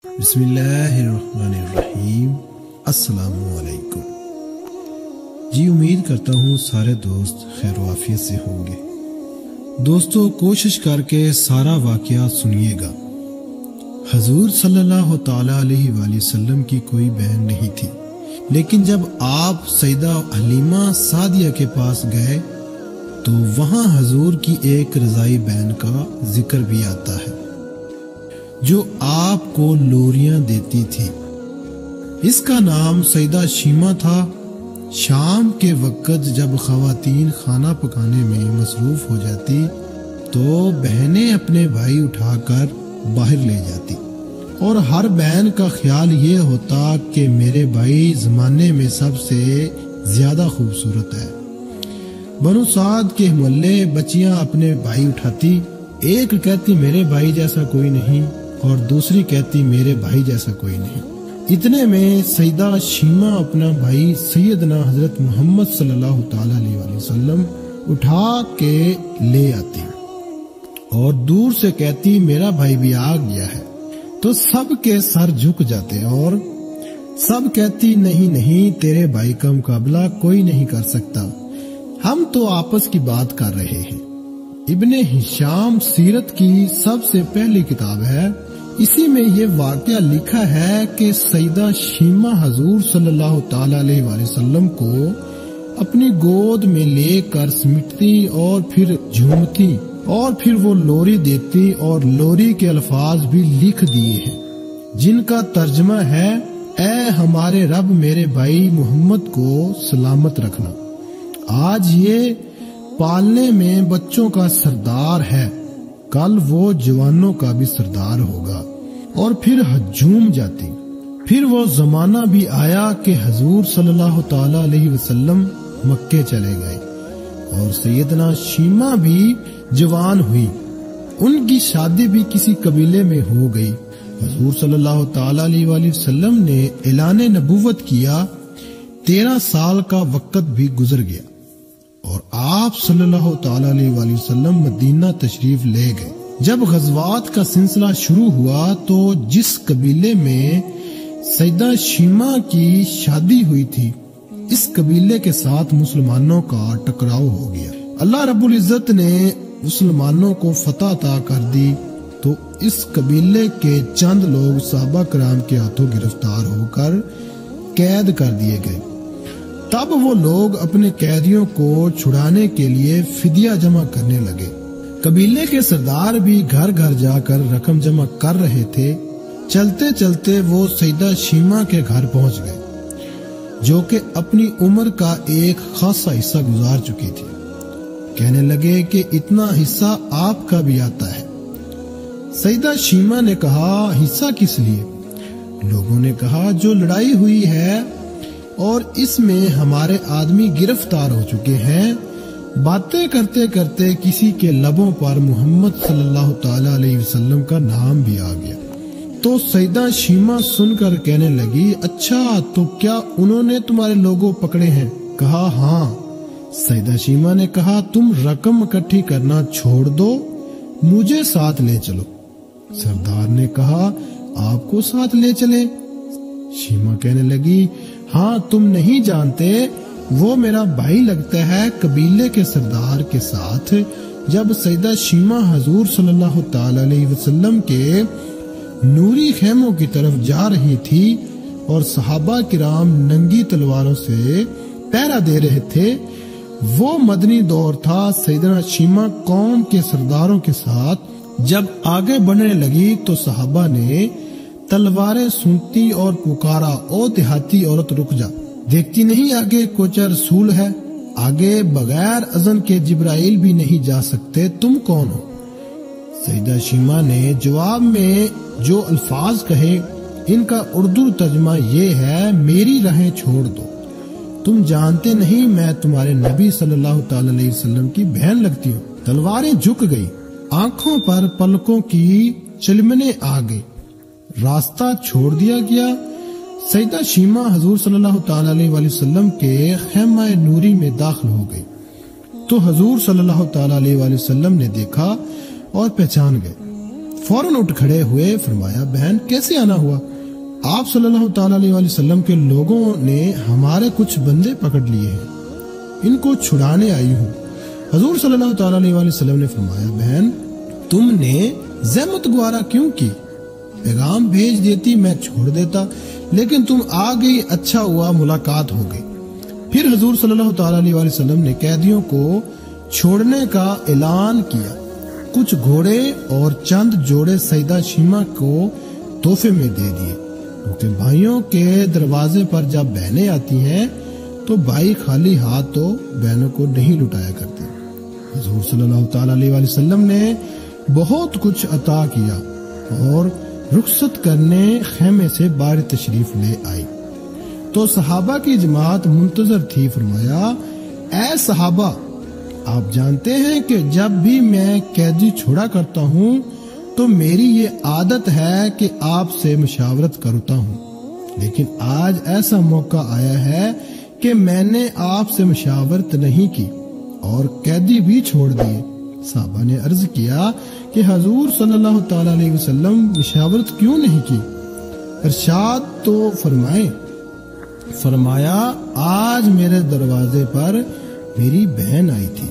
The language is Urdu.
بسم اللہ الرحمن الرحیم۔ السلام علیکم جی، امید کرتا ہوں سارے دوست خیر و عافیت سے ہوں گے۔ دوستو، کوشش کر کے سارا واقعہ سنیے گا۔ حضور صلی اللہ تعالی علیہ وآلہ وسلم کی کوئی بہن نہیں تھی، لیکن جب آپ سیدہ حلیمہ سعدیہ کے پاس گئے تو وہاں حضور کی ایک رضائی بہن کا ذکر بھی آتا ہے جو آپ کو لوریاں دیتی تھی۔ اس کا نام سیدہ شیمہ تھا۔ شام کے وقت جب خواتین کھانا پکانے میں مصروف ہو جاتی تو بہنیں اپنے بھائی اٹھا کر باہر لے جاتی، اور ہر بہن کا خیال یہ ہوتا کہ میرے بھائی زمانے میں سب سے زیادہ خوبصورت ہے۔ بنو سعد کے محلے بچیاں اپنے بھائی اٹھاتی، ایک کہتی میرے بھائی جیسا کوئی نہیں اور دوسری کہتی میرے بھائی جیسا کوئی نہیں۔ اتنے میں سیدہ شیمہ اپنا بھائی سیدنا حضرت محمد صلی اللہ تعالی علیہ وآلہ وسلم اٹھا کے لے آتی اور دور سے کہتی میرا بھائی بھی آ گیا ہے، تو سب کے سر جھک جاتے اور سب کہتی نہیں نہیں، تیرے بھائی کا مقابلہ کوئی نہیں کر سکتا، ہم تو آپس کی بات کر رہے ہیں۔ ابن ہشام سیرت کی سب سے پہلی کتاب ہے، اسی میں یہ واقعہ لکھا ہے کہ سیدہ شیمہ حضور صلی اللہ تعالی علیہ وآلہ وسلم کو اپنی گود میں لے کر سمیٹتی اور پھر جھومتی اور پھر وہ لوری دیتی، اور لوری کے الفاظ بھی لکھ دیے ہیں جن کا ترجمہ ہے اے ہمارے رب میرے بھائی محمد کو سلامت رکھنا، آج یہ پالنے میں بچوں کا سردار ہے، کل وہ جوانوں کا بھی سردار ہوگا، اور پھر جھوم جاتی۔ پھر وہ زمانہ بھی آیا کہ حضور صلی اللہ تعالی علیہ وسلم مکے چلے گئے اور سیدنا شیمہ بھی جوان ہوئی، ان کی شادی بھی کسی قبیلے میں ہو گئی۔ حضور صلی اللہ تعالی علیہ وآلہ وسلم نے اعلان نبوت کیا، 13 سال کا وقت بھی گزر گیا اور آپ صلی اللہ تعالی علیہ وآلہ وسلم مدینہ تشریف لے گئے۔ جب غزوات کا سلسلہ شروع ہوا تو جس قبیلے میں سیدہ شیمہ کی شادی ہوئی تھی، اس قبیلے کے ساتھ مسلمانوں کا ٹکراؤ ہو گیا۔ اللہ رب العزت نے مسلمانوں کو فتح عطا کر دی تو اس قبیلے کے چند لوگ صحابہ کرام کے ہاتھوں گرفتار ہو کر قید کر دیے گئے۔ تب وہ لوگ اپنے قیدیوں کو چھڑانے کے لیے فدیہ جمع کرنے لگے۔ قبیلے کے سردار بھی گھر گھر جا کر رقم جمع کر رہے تھے۔ چلتے چلتے وہ سیدہ شیمہ کے گھر پہنچ گئے جو کہ اپنی عمر کا ایک خاصا حصہ گزار چکی تھی۔ کہنے لگے کہ اتنا حصہ آپ کا بھی آتا ہے۔ سیدہ شیمہ نے کہا حصہ کس لیے؟ لوگوں نے کہا جو لڑائی ہوئی ہے اور اس میں ہمارے آدمی گرفتار ہو چکے ہیں۔ باتیں کرتے کرتے کسی کے لبوں پر محمد صلی اللہ تعالی علیہ وسلم کا نام بھی آ گیا، تو سیدہ شیمہ سن کر کہنے لگی اچھا، تو کیا انہوں نے تمہارے لوگوں پکڑے ہیں؟ کہا ہاں۔ سیدہ شیمہ نے کہا تم رقم اکٹھی کرنا چھوڑ دو، مجھے ساتھ لے چلو۔ سردار نے کہا آپ کو ساتھ لے چلے؟ شیمہ کہنے لگی ہاں، تم نہیں جانتے وہ میرا بھائی لگتا ہے۔ قبیلے کے سردار کے ساتھ جب سیدہ شیمہ حضور صلی اللہ تعالی علیہ وسلم کے نوری خیموں کی طرف جا رہی تھی اور صحابہ کرام ننگی تلواروں سے پہرا دے رہے تھے، وہ مدنی دور تھا۔ سیدنا شیمہ قوم کے سرداروں کے ساتھ جب آگے بڑھنے لگی تو صحابہ نے تلواریں سونتی اور پکارا او دیہاتی عورت رک جا، دیکھتی نہیں آگے کوچا رسول ہے، آگے بغیر اذن کے جبرائیل بھی نہیں جا سکتے، تم کون ہو؟ سیدہ شیمہ نے جواب میں جو الفاظ کہے ان کا اردو ترجمہ یہ ہے میری راہیں چھوڑ دو، تم جانتے نہیں میں تمہارے نبی صلی اللہ تعالی علیہ وسلم کی بہن لگتی ہوں۔ تلواریں جھک گئی، آنکھوں پر پلکوں کی چلمنے آ گئی، راستہ چھوڑ دیا گیا۔ سیدہ شیمہ حضور صلی اللہ تعالی علیہ وآلہ وسلم کے خیمہ نوری میں داخل ہو گئی تو حضور صلی اللہ تعالی علیہ وآلہ وسلم نے دیکھا اور پہچان گئے۔ فوراً اٹھ کھڑے ہوئے، فرمایا بہن کیسے آنا ہوا؟ آپ صلی اللہ تعالیٰ علیہ وسلم کے لوگوں نے ہمارے کچھ بندے پکڑ لیے ہیں، ان کو چھڑانے آئی ہوں۔ حضور صلی اللہ تعالیٰ علیہ وسلم نے فرمایا بہن تم نے زحمت گوارا کیوں کی؟ پیغام بھیج دیتی، میں چھوڑ دیتا، لیکن تم آ گئی، اچھا ہوا ملاقات ہو گئی۔ پھر حضور صلی اللہ تعالیٰ علیہ وسلم نے قیدیوں کو چھوڑنے کا اعلان کیا، کچھ گھوڑے اور چند جوڑے سیدہ شیمہ کو تحفے میں دے دیے، کیونکہ بھائیوں کے دروازے پر جب بہنیں آتی ہیں تو بھائی خالی ہاتھ تو بہنوں کو نہیں لٹایا کرتے۔ حضور صلی اللہ تعالیٰ علیہ وسلم نے بہت کچھ عطا کیا اور رخصت کرنے خیمے سے باہر تشریف لے آئی تو صحابہ کی جماعت منتظر تھی۔ فرمایا اے صحابہ، آپ جانتے ہیں کہ جب بھی میں قیدی چھوڑا کرتا ہوں تو میری یہ عادت ہے کہ آپ سے مشاورت کرتا ہوں، لیکن آج ایسا موقع آیا ہے کہ میں نے آپ سے مشاورت نہیں کی اور قیدی بھی چھوڑ دیے۔ صحابہ نے عرض کیا کہ حضور صلی اللہ تعالیٰ علیہ وسلم مشاورت کیوں نہیں کی؟ ارشاد تو فرمایا آج میرے دروازے پر میری بہن آئی تھی،